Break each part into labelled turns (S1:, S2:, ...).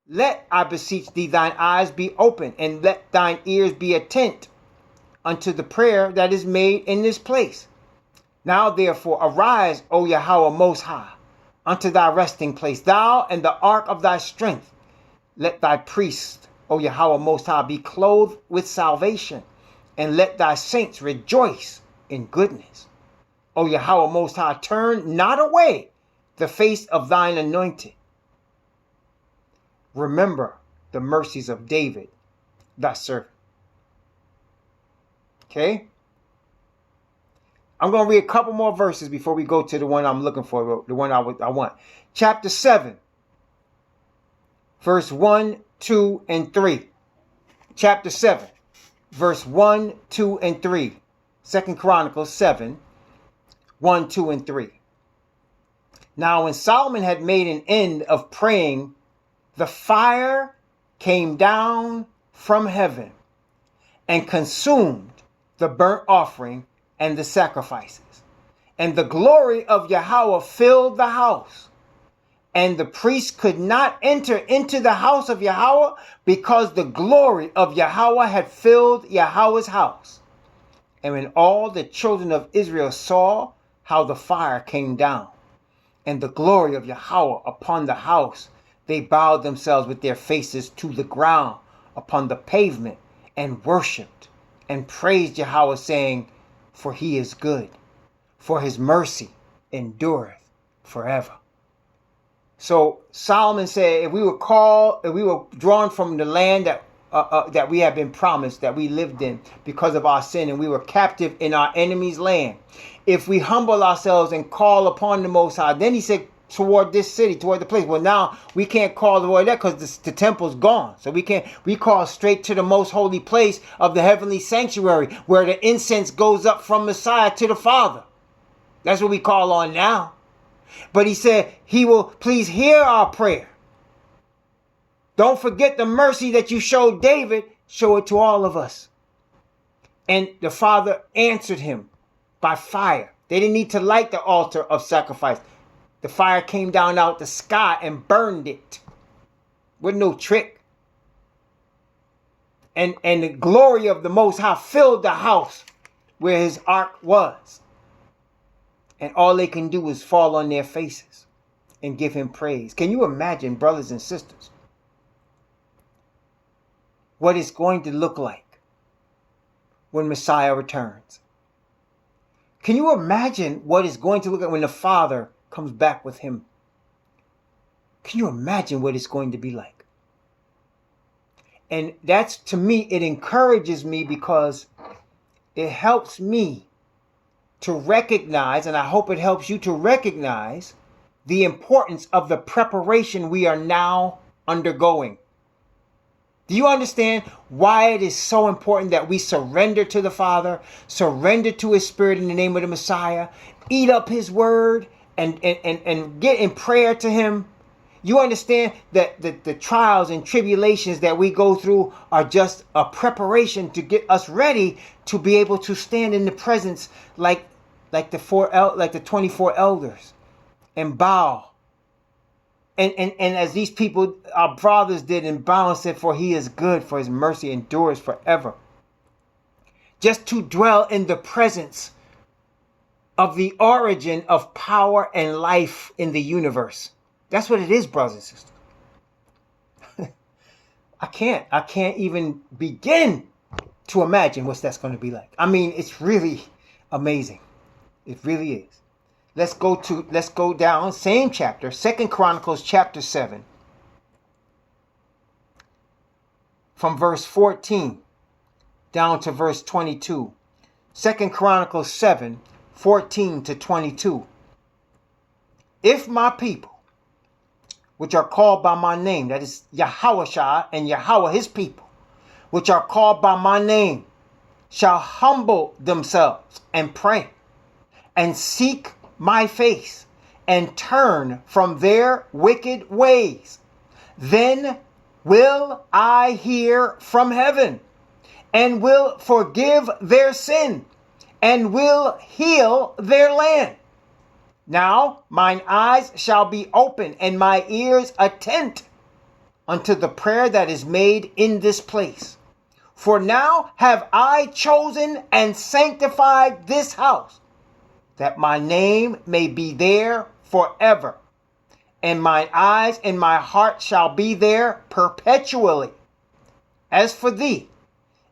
S1: Let, I beseech thee, thine eyes be open, and let thine ears be attent unto the prayer that is made in this place. Now therefore arise, O Yahweh Most High, unto thy resting place, thou and the ark of thy strength. Let thy priests, O Yahweh Most High, be clothed with salvation, and let thy saints rejoice in goodness. O Yahweh Most High, turn not away the face of thine anointed. Remember the mercies of David, thy servant. Okay? I'm going to read a couple more verses before we go to the one I'm looking for, the one I want. Chapter 7, verse 1, 2, and 3. Chapter 7, verse 1, 2, and 3. 2 Chronicles 7, 1, 2, and 3. Now when Solomon had made an end of praying, the fire came down from heaven and consumed the burnt offering and the sacrifices. And the glory of Yahweh filled the house. And the priest could not enter into the house of Yahweh because the glory of Yahweh had filled Yahweh's house. And when all the children of Israel saw how the fire came down and the glory of Yahweh upon the house, they bowed themselves with their faces to the ground upon the pavement and worshipped and praised Yahweh, saying, for he is good, for his mercy endureth forever. So Solomon said, if we were drawn from the land that we have been promised, that we lived in because of our sin, and we were captive in our enemy's land, if we humble ourselves and call upon the Most High, then he said, toward this city, toward the place. Well, now we can't call toward that because the temple's gone. So we call straight to the most holy place of the heavenly sanctuary, where the incense goes up from Messiah to the Father. That's what we call on now. But he said he will please hear our prayer. Don't forget the mercy that you showed David. Show it to all of us. And the Father answered him by fire. They didn't need to light the altar of sacrifice. The fire came down out the sky and burned it. With no trick. And the glory of the Most High filled the house where his ark was. And all they can do is fall on their faces and give him praise. Can you imagine, brothers and sisters, what it's going to look like when Messiah returns? Can you imagine what it's going to look like when the Father comes back with him? Can you imagine what it's going to be like? And that's, to me, it encourages me because it helps me to recognize, and I hope it helps you to recognize, the importance of the preparation we are now undergoing. Do you understand why it is so important that we surrender to the Father, surrender to his Spirit in the name of the Messiah, eat up his word, and get in prayer to him? You understand that the trials and tribulations that we go through are just a preparation to get us ready to be able to stand in the presence like the 24 elders and bow. And as these people, our brothers did, and bow and said, for he is good, for his mercy endures forever. Just to dwell in the presence of the origin of power and life in the universe. That's what it is, brothers and sisters. I can't even begin to imagine what that's going to be like. I mean, it's really amazing. It really is. Let's go down, same chapter, 2 Chronicles chapter 7. From verse 14 down to verse 22. 2 Chronicles 7, 14 to 22. If my people, which are called by my name, that is Yahweh and Yahweh his people, which are called by my name, shall humble themselves and pray and seek my face and turn from their wicked ways, then will I hear from heaven and will forgive their sin and will heal their land. Now mine eyes shall be open and my ears attent unto the prayer that is made in this place. For now have I chosen and sanctified this house, that my name may be there forever, and mine eyes and my heart shall be there perpetually. As for thee,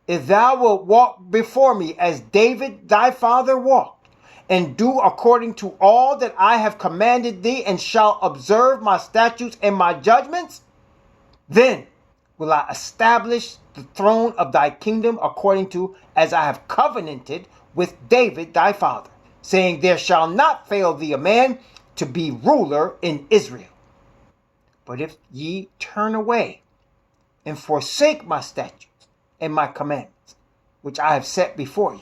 S1: if thou wilt walk before me as David thy father walked, and do according to all that I have commanded thee, and shalt observe my statutes and my judgments, then will I establish the throne of thy kingdom according to as I have covenanted with David thy father, saying, there shall not fail thee a man to be ruler in Israel. But if ye turn away and forsake my statutes and my commandments, which I have set before you,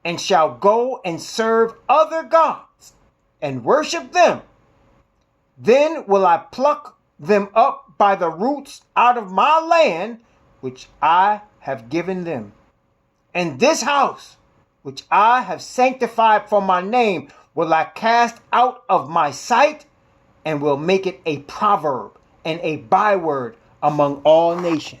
S1: and shall go and serve other gods and worship them, then will I pluck them up by the roots out of my land, which I have given them. And this house, which I have sanctified for my name, will I cast out of my sight, and will make it a proverb and a byword among all nations.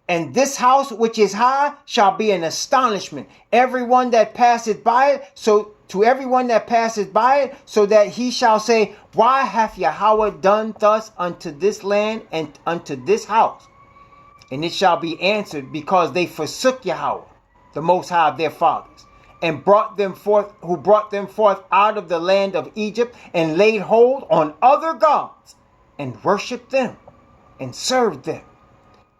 S1: And this house which is high shall be an astonishment. Everyone that passeth by it, so to everyone that passeth by it, so that he shall say, why hath Yahweh done thus unto this land and unto this house? And it shall be answered, because they forsook Yahweh, the Most High of their fathers, and brought them forth out of the land of Egypt, and laid hold on other gods, and worshipped them, and served them.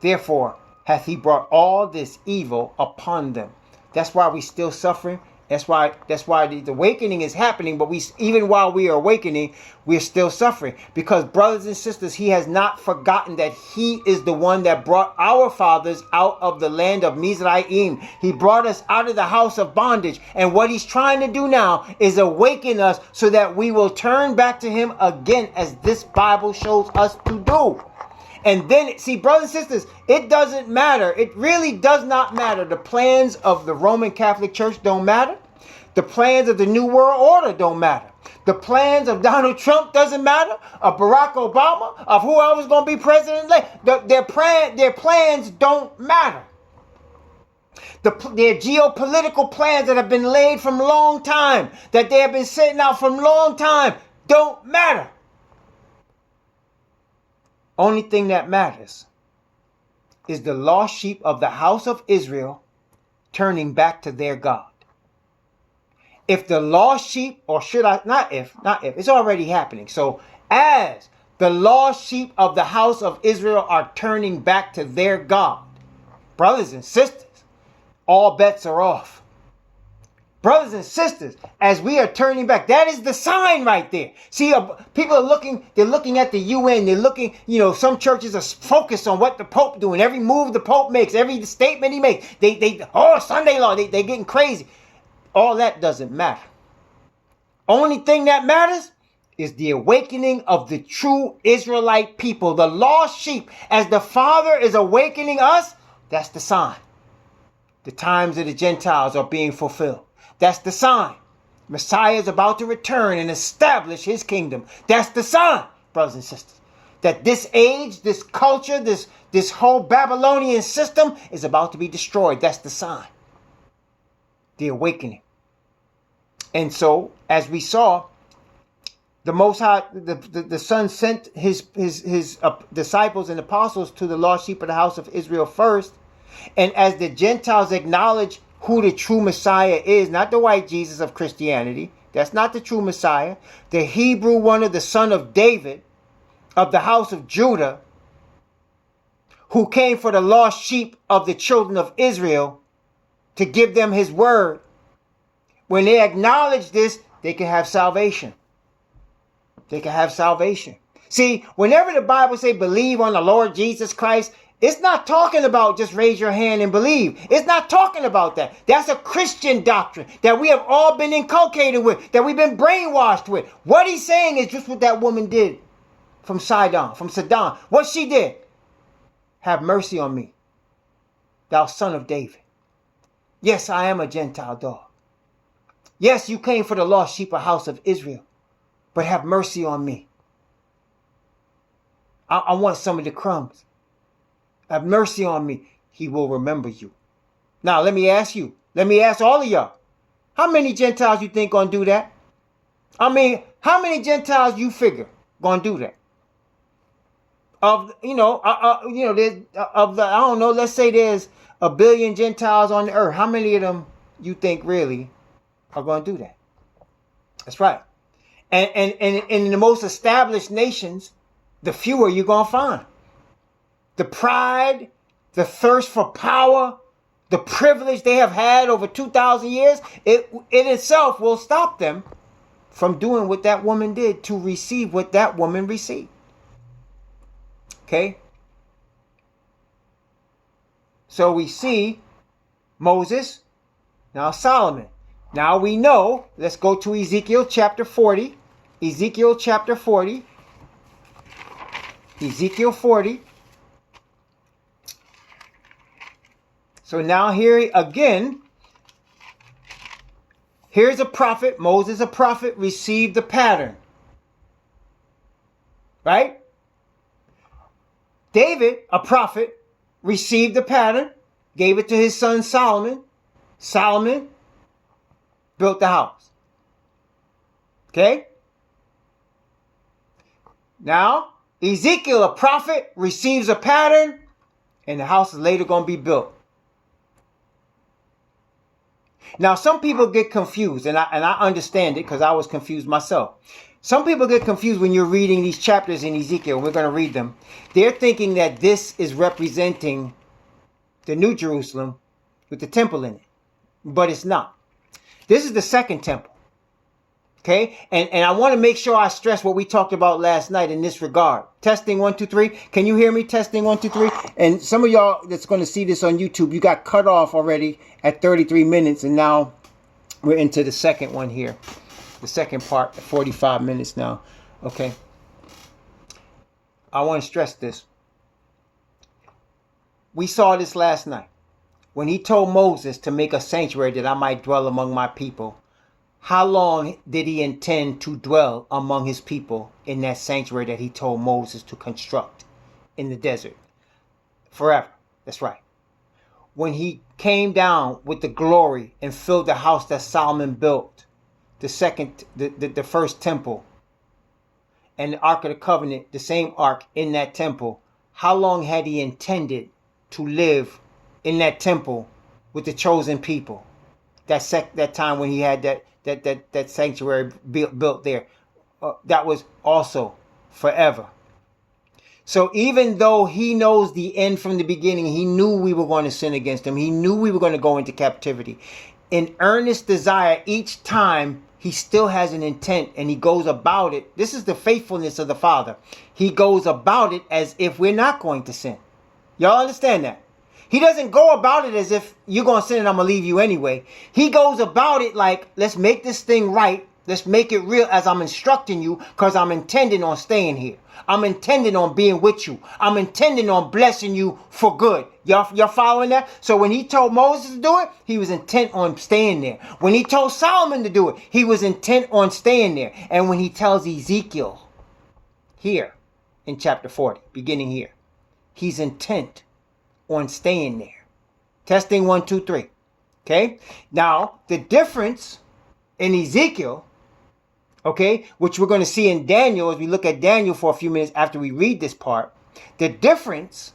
S1: Therefore hath he brought all this evil upon them. That's why we still suffering. That's why the awakening is happening. But even while we are awakening, we are still suffering. Because, brothers and sisters, he has not forgotten that he is the one that brought our fathers out of the land of Mizraim. He brought us out of the house of bondage. And what he's trying to do now is awaken us so that we will turn back to him again, as this Bible shows us to do. And then, see, brothers and sisters, it doesn't matter. It really does not matter. The plans of the Roman Catholic Church don't matter. The plans of the New World Order don't matter. The plans of Donald Trump doesn't matter. Of Barack Obama, of whoever's going to be president. Their plans don't matter. Their geopolitical plans that have been laid from a long time, that they have been setting out from a long time, don't matter. Only thing that matters is the lost sheep of the house of Israel turning back to their God. If the lost sheep, or should I, not if, it's already happening. So as the lost sheep of the house of Israel are turning back to their God, brothers and sisters, all bets are off. Brothers and sisters, as we are turning back, that is the sign right there. See, people are they're looking at the UN, they're looking, some churches are focused on what the Pope doing, every move the Pope makes, every statement he makes. Sunday law, they're getting crazy. All that doesn't matter. Only thing that matters is the awakening of the true Israelite people, the lost sheep. As the Father is awakening us, that's the sign. The times of the Gentiles are being fulfilled. That's the sign. Messiah is about to return and establish his kingdom. That's the sign, brothers and sisters, that this age, this culture, this whole Babylonian system is about to be destroyed. That's the sign. The awakening. And so, as we saw, the Most High, the Son sent his disciples and apostles to the lost sheep of the house of Israel first. And as the Gentiles acknowledge who the true Messiah is, not the white Jesus of Christianity, that's not the true Messiah, the Hebrew one, of the son of David, of the house of Judah, who came for the lost sheep of the children of Israel to give them his word. When they acknowledge this, they can have salvation. They can have salvation. See, whenever the Bible say believe on the Lord Jesus Christ, it's not talking about just raise your hand and believe. It's not talking about that. That's a Christian doctrine that we have all been inculcated with, that we've been brainwashed with. What he's saying is just what that woman did from Sidon. What she did. Have mercy on me, thou son of David. Yes, I am a Gentile dog. Yes, you came for the lost sheep of house of Israel, but have mercy on me. I want some of the crumbs. Have mercy on me. He will remember you. Now, let me ask you. Let me ask all of y'all. How many Gentiles you think gonna do that? I mean, how many Gentiles you figure gonna do that? Of there's of the I don't know. Let's say there's 1 billion Gentiles on the earth. How many of them you think really are gonna do that? That's right. And in the most established nations, the fewer you're gonna find. The pride, the thirst for power, the privilege they have had over 2,000 years, it in itself will stop them from doing what that woman did to receive what that woman received. Okay? So we see Moses, now Solomon. Now we know, let's go to Ezekiel chapter 40. Ezekiel chapter 40. Ezekiel 40. So now here again, here's a prophet. Moses, a prophet, received the pattern. Right? David, a prophet, received the pattern, gave it to his son Solomon. Solomon built the house. Okay? Now, Ezekiel, a prophet, receives a pattern, and the house is later going to be built. Now, some people get confused, and I understand it because I was confused myself. Some people get confused when you're reading these chapters in Ezekiel. We're going to read them. They're thinking that this is representing the New Jerusalem with the temple in it, but it's not. This is the second temple. Okay, and I want to make sure I stress what we talked about last night in this regard. Testing 1, 2, 3. Can you hear me? Testing 1, 2, 3. And some of y'all that's going to see this on YouTube, you got cut off already at 33 minutes, and now we're into the second one here, the second part at 45 minutes now. Okay, I want to stress this. We saw this last night when he told Moses to make a sanctuary that I might dwell among my people. How long did he intend to dwell among his people in that sanctuary that he told Moses to construct in the desert? Forever. That's right. When he came down with the glory and filled the house that Solomon built, the first temple, and the Ark of the Covenant, the same ark in that temple, how long had he intended to live in that temple with the chosen people? That time when he had that sanctuary built there, that was also forever. So even though he knows the end from the beginning, he knew we were going to sin against him. He knew we were going to go into captivity. In earnest desire, each time he still has an intent, and he goes about it. This is the faithfulness of the Father. He goes about it as if we're not going to sin. Y'all understand that? He doesn't go about it as if you're going to sin and I'm going to leave you anyway. He goes about it like, let's make this thing right. Let's make it real as I'm instructing you, because I'm intending on staying here. I'm intending on being with you. I'm intending on blessing you for good. Y'all following that? So when he told Moses to do it, he was intent on staying there. When he told Solomon to do it, he was intent on staying there. And when he tells Ezekiel here in chapter 40, beginning here, he's intent on staying there. Testing 1, 2, 3. Okay. Now the difference in Ezekiel, okay, which we're going to see in Daniel as we look at Daniel for a few minutes after we read this part. The difference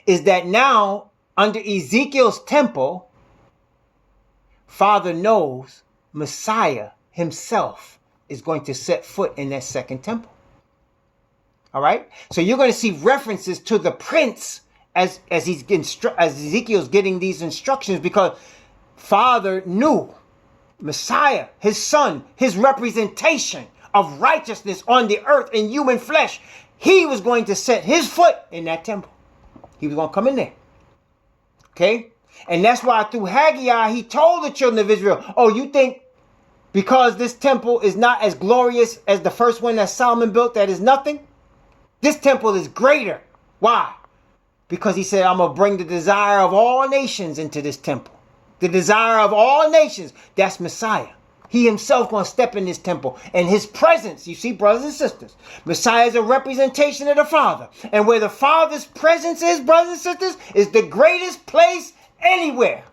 S1: is that now under Ezekiel's temple, Father knows Messiah himself is going to set foot in that second temple. All right. So you're going to see references to the prince as Ezekiel's getting these instructions, because Father knew Messiah, his son, his representation of righteousness on the earth in human flesh. He was going to set his foot in that temple. He was going to come in there. Okay. And that's why through Haggai, he told the children of Israel, oh, you think because this temple is not as glorious as the first one that Solomon built, that is nothing? This temple is greater. Why? Because he said, I'm going to bring the desire of all nations into this temple. The desire of all nations. That's Messiah. He himself going to step in this temple. And his presence, you see, brothers and sisters, Messiah is a representation of the Father. And where the Father's presence is, brothers and sisters, is the greatest place anywhere.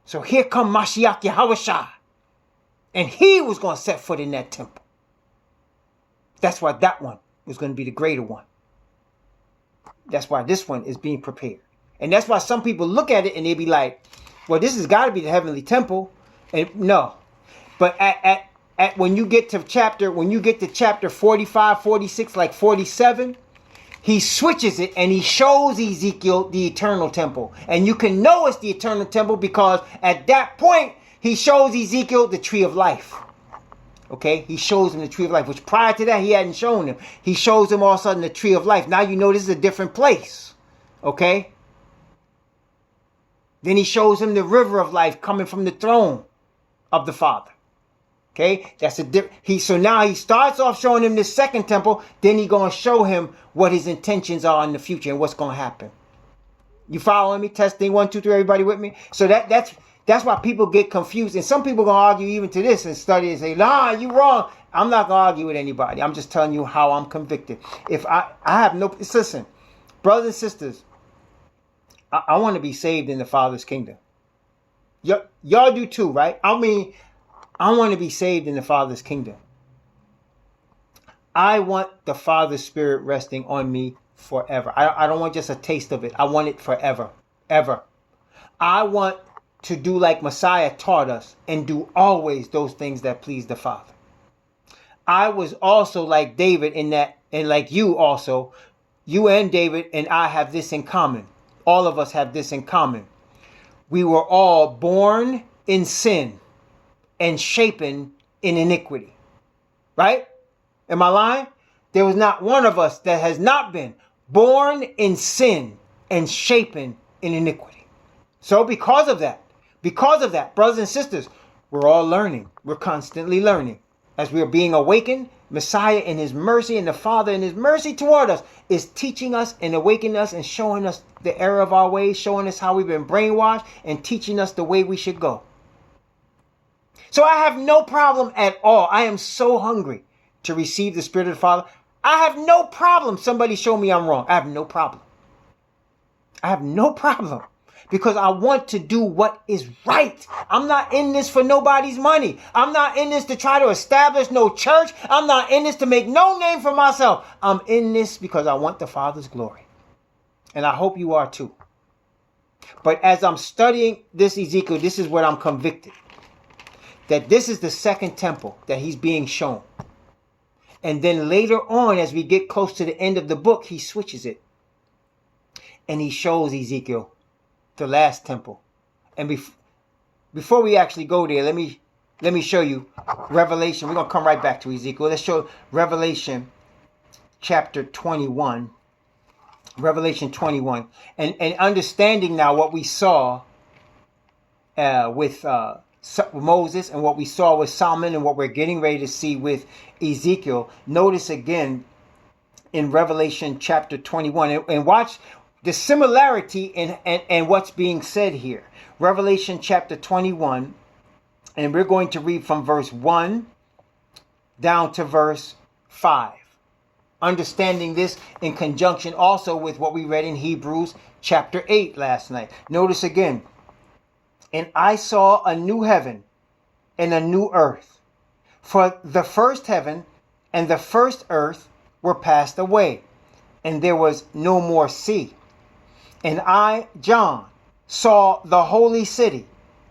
S1: So here come Mashiach Yahushua. And he was going to set foot in that temple. That's why that one was going to be the greater one. That's why this one is being prepared. And that's why some people look at it and they be like, well, this has got to be the heavenly temple. And no. But at when you get to chapter 45, 46, like 47, he switches it and he shows Ezekiel the eternal temple. And you can know it's the eternal temple because at that point, he shows Ezekiel the tree of life. Okay, he shows him the tree of life, which prior to that he hadn't shown him. He shows him all of a sudden the tree of life. Now you know this is a different place. Okay. Then he shows him the river of life coming from the throne of the Father. Okay, that's so now he starts off showing him this second temple. Then he's gonna show him what his intentions are in the future and what's gonna happen. You following me? Testing 1, 2, 3. Everybody with me? So that's why people get confused. And some people going to argue even to this and study and say, nah, you wrong. I'm not going to argue with anybody. I'm just telling you how I'm convicted. If I have no... Listen, brothers and sisters, I want to be saved in the Father's kingdom. Y'all do too, right? I mean, I want to be saved in the Father's kingdom. I want the Father's Spirit resting on me forever. I don't want just a taste of it. I want it forever. Ever. I want to do like Messiah taught us and do always those things that please the Father. I was also like David in that, and like you also, you and David and I have this in common. All of us have this in common. We were all born in sin and shapen in iniquity. Right? Am I lying? There was not one of us that has not been born in sin and shapen in iniquity. So because of that, brothers and sisters, we're all learning. We're constantly learning. As we are being awakened, Messiah in his mercy and the Father in his mercy toward us is teaching us and awakening us and showing us the error of our ways, showing us how we've been brainwashed and teaching us the way we should go. So I have no problem at all. I am so hungry to receive the Spirit of the Father. I have no problem. Somebody show me I'm wrong. I have no problem. I have no problem. Because I want to do what is right. I'm not in this for nobody's money. I'm not in this to try to establish no church. I'm not in this to make no name for myself. I'm in this because I want the Father's glory. And I hope you are too. But as I'm studying this Ezekiel, this is what I'm convicted. That this is the second temple that he's being shown. And then later on, as we get close to the end of the book, he switches it. And he shows Ezekiel the last temple. And before we actually go there, let me show you Revelation. We're going to come right back to Ezekiel. Let's show Revelation chapter 21. Revelation 21. And understanding now what we saw with Moses and what we saw with Solomon and what we're getting ready to see with Ezekiel. Notice again in Revelation chapter 21 and watch the similarity in what's being said here. Revelation chapter 21, and we're going to read from verse 1 down to verse 5. Understanding this in conjunction also with what we read in Hebrews chapter 8 last night. Notice again, and I saw a new heaven and a new earth. For the first heaven and the first earth were passed away, and there was no more sea. And I, John, saw the holy city,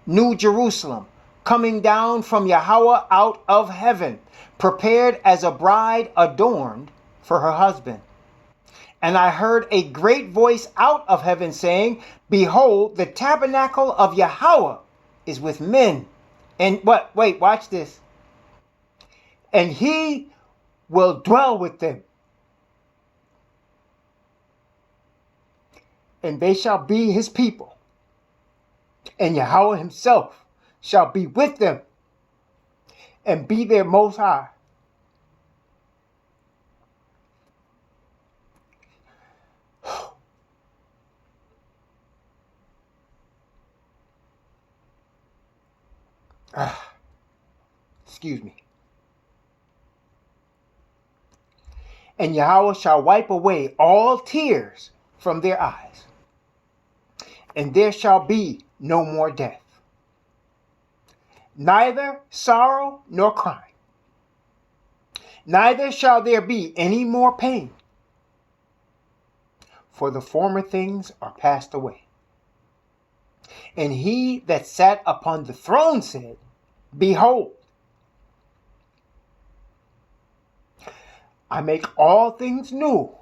S1: New Jerusalem, coming down from Yahweh out of heaven, prepared as a bride adorned for her husband. And I heard a great voice out of heaven saying, behold, the tabernacle of Yahweh is with men. And wait, watch this. And he will dwell with them. And they shall be his people. And Yahweh himself shall be with them and be their most high. Excuse me. And Yahweh shall wipe away all tears from their eyes, and there shall be no more death, neither sorrow nor crying, neither shall there be any more pain, for the former things are passed away. And he that sat upon the throne said, Behold, I make all things new.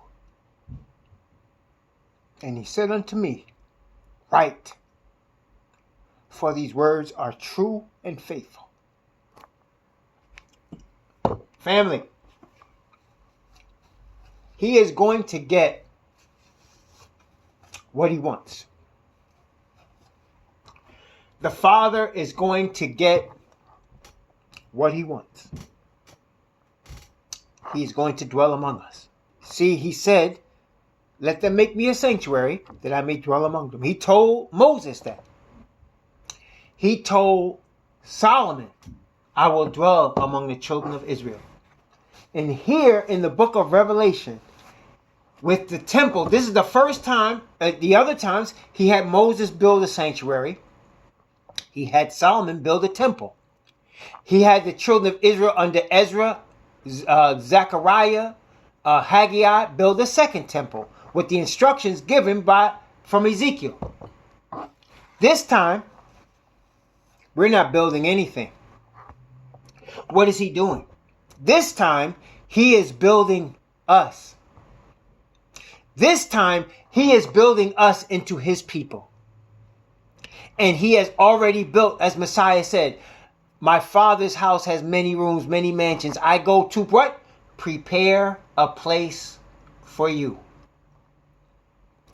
S1: And he said unto me, Write, for these words are true and faithful. Family, he is going to get what he wants. The Father is going to get what he wants. He's going to dwell among us. See, he said, let them make me a sanctuary that I may dwell among them. He told Moses that. He told Solomon, I will dwell among the children of Israel. And here in the book of Revelation, with the temple, this is the first time. The other times, he had Moses build a sanctuary. He had Solomon build a temple. He had the children of Israel under Ezra, Zechariah, Haggai build a second temple with the instructions given from Ezekiel. This time, we're not building anything. What is he doing? This time, he is building us. This time, he is building us into his people. And he has already built, as Messiah said, my Father's house has many rooms, many mansions. I go to what? Prepare a place for you.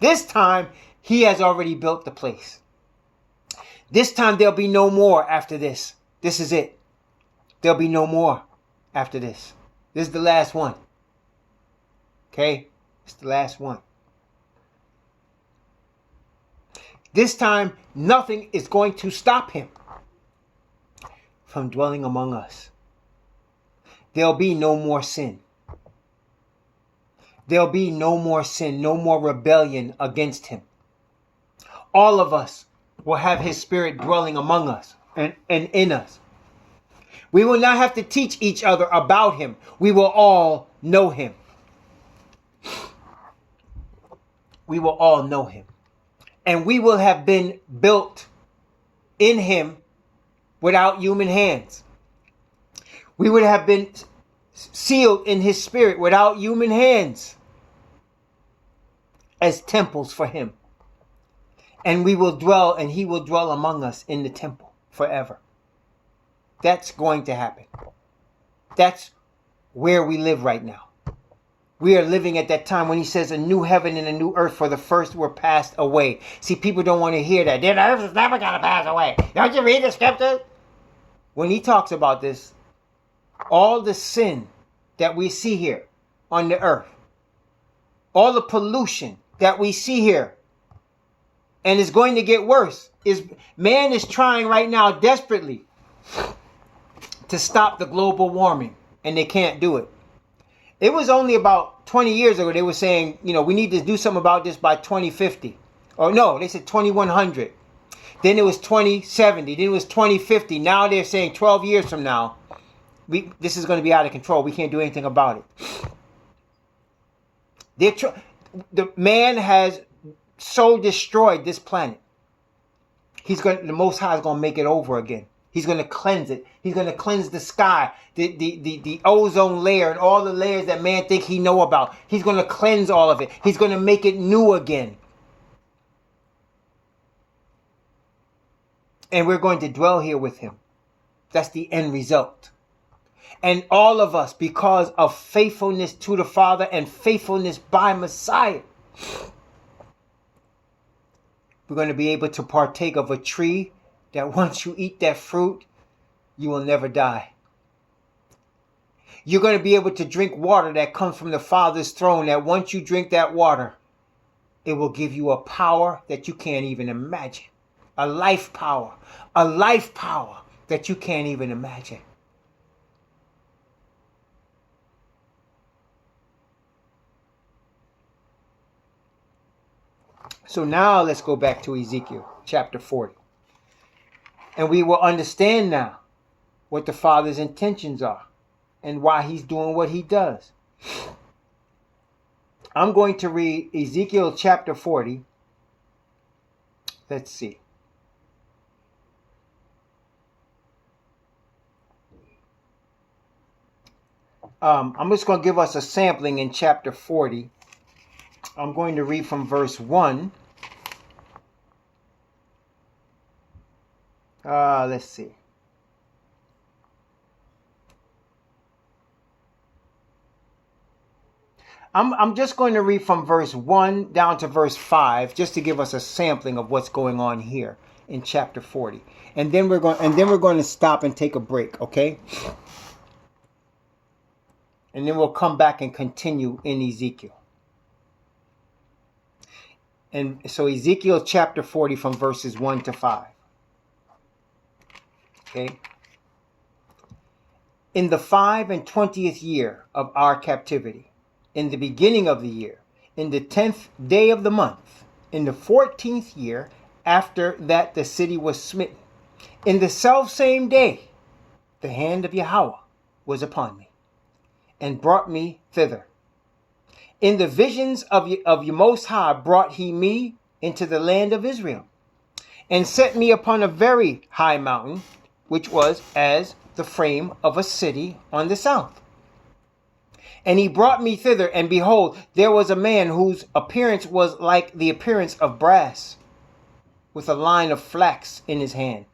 S1: This time, he has already built the place. This time, there'll be no more after this. This is it. There'll be no more after this. This is the last one. Okay? It's the last one. This time, nothing is going to stop him from dwelling among us. There'll be no more sin. There'll be no more sin, no more rebellion against him. All of us will have his spirit dwelling among us and in us. We will not have to teach each other about him. We will all know him. We will all know him. And we will have been built in him without human hands. We would have been sealed in his spirit without human hands as temples for him. And we will dwell, and he will dwell among us in the temple forever. That's going to happen. That's where we live right now. We are living at that time when he says a new heaven and a new earth, for the first were passed away. See, people don't want to hear that. The earth is never going to pass away. Don't you read the scriptures? When he talks about this, all the sin that we see here on the earth, all the pollution that we see here, and is going to get worse, is man is trying right now desperately to stop the global warming, and they can't do it. It was only about 20 years ago they were saying, we need to do something about this by 2050. Or no, they said 2100. Then it was 2070. Then it was 2050. Now they're saying 12 years from now, this is going to be out of control. We can't do anything about it. The man has so destroyed this planet. The Most High is going to make it over again. He's going to cleanse it. He's going to cleanse the sky, the ozone layer, and all the layers that man think he know about. He's going to cleanse all of it. He's going to make it new again. And we're going to dwell here with him. That's the end result. And all of us, because of faithfulness to the Father and faithfulness by Messiah, we're going to be able to partake of a tree that once you eat that fruit, you will never die. You're going to be able to drink water that comes from the Father's throne, that once you drink that water, it will give you a power that you can't even imagine. A life power. A life power that you can't even imagine. So now let's go back to Ezekiel chapter 40. And we will understand now what the Father's intentions are and why he's doing what he does. I'm going to read Ezekiel chapter 40. Let's see. I'm just going to give us a sampling in chapter 40. I'm going to read from verse 1. Let's see. I'm just going to read from verse 1 down to verse 5 just to give us a sampling of what's going on here in chapter 40. And then we're going to stop and take a break, okay? And then we'll come back and continue in Ezekiel. And so Ezekiel chapter 40 from verses 1 to 5. Okay. In the 25th year of our captivity, in the beginning of the year, in the 10th day of the month, in the 14th year after that the city was smitten, in the selfsame day, the hand of Yahweh was upon me, and brought me thither. In the visions of your Most High brought he me into the land of Israel, and set me upon a very high mountain, which was as the frame of a city on the south. And he brought me thither, and behold, there was a man whose appearance was like the appearance of brass, with a line of flax in his hand,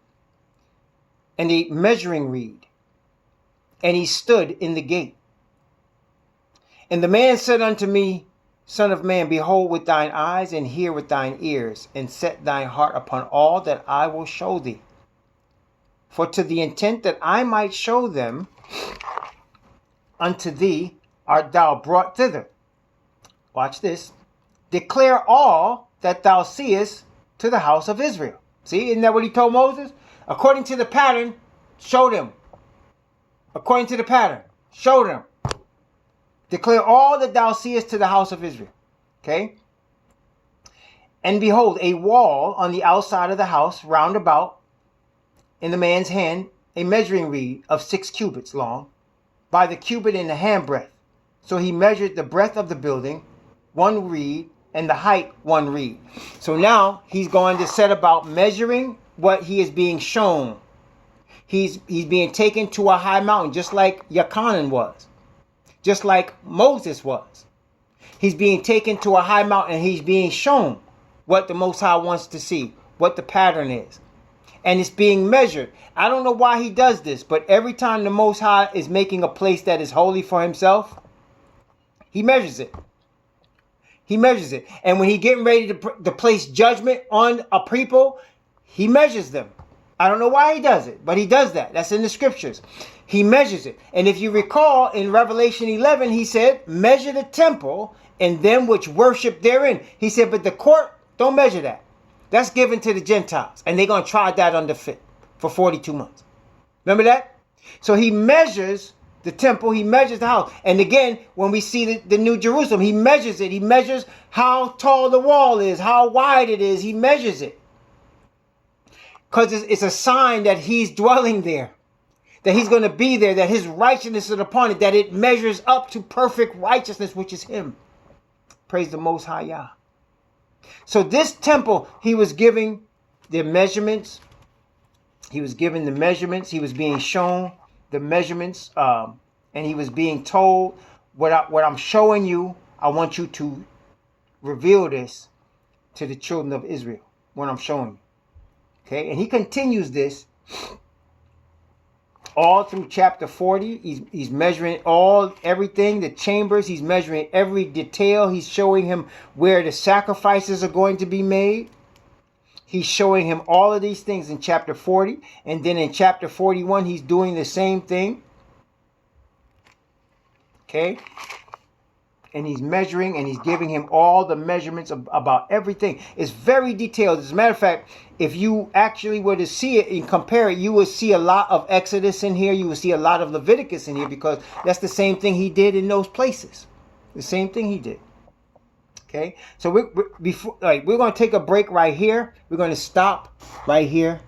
S1: and a measuring reed. And he stood in the gate. And the man said unto me, Son of man, behold with thine eyes, and hear with thine ears, and set thine heart upon all that I will show thee. For to the intent that I might show them unto thee art thou brought thither. Watch this. Declare all that thou seest to the house of Israel. See, isn't that what he told Moses? According to the pattern, show them. According to the pattern, show them. Declare all that thou seest to the house of Israel. Okay? And behold, a wall on the outside of the house round about, in the man's hand, a measuring reed of 6 cubits long, by the cubit and the handbreadth. So he measured the breadth of the building, 1 reed, and the height 1 reed. So now he's going to set about measuring what he is being shown. He's being taken to a high mountain, just like Yachanan was. Just like Moses was. He's being taken to a high mountain, and he's being shown what the Most High wants to see, what the pattern is. And it's being measured. I don't know why he does this, but every time the Most High is making a place that is holy for himself, he measures it. He measures it. And when he's getting ready to place judgment on a people, he measures them. I don't know why he does it, but he does that. That's in the scriptures. He measures it. And if you recall, in Revelation 11, he said, measure the temple and them which worship therein. He said, but the court, don't measure that. That's given to the Gentiles. And they're going to try that under fit for 42 months. Remember that? So he measures the temple. He measures the house. And again, when we see the New Jerusalem, he measures it. He measures how tall the wall is, how wide it is. He measures it. Because it's a sign that he's dwelling there. That he's going to be there. That his righteousness is upon it. That it measures up to perfect righteousness, which is him. Praise the Most High Yah. So this temple, he was giving the measurements. He was given the measurements. He was being shown the measurements. And he was being told, what I'm showing you, I want you to reveal this to the children of Israel. What I'm showing you. Okay, and he continues this all through chapter 40. He's measuring everything, the chambers. He's measuring every detail. He's showing him where the sacrifices are going to be made. He's showing him all of these things in chapter 40. And then in chapter 41, he's doing the same thing. Okay. and he's measuring, and he's giving him all the measurements about everything. It's very detailed. As a matter of fact, if you actually were to see it and compare it, you will see a lot of Exodus in here. You will see a lot of Leviticus in here, because that's the same thing he did in those places. The same thing he did. Okay, so we're going to take a break right here. We're going to stop right here.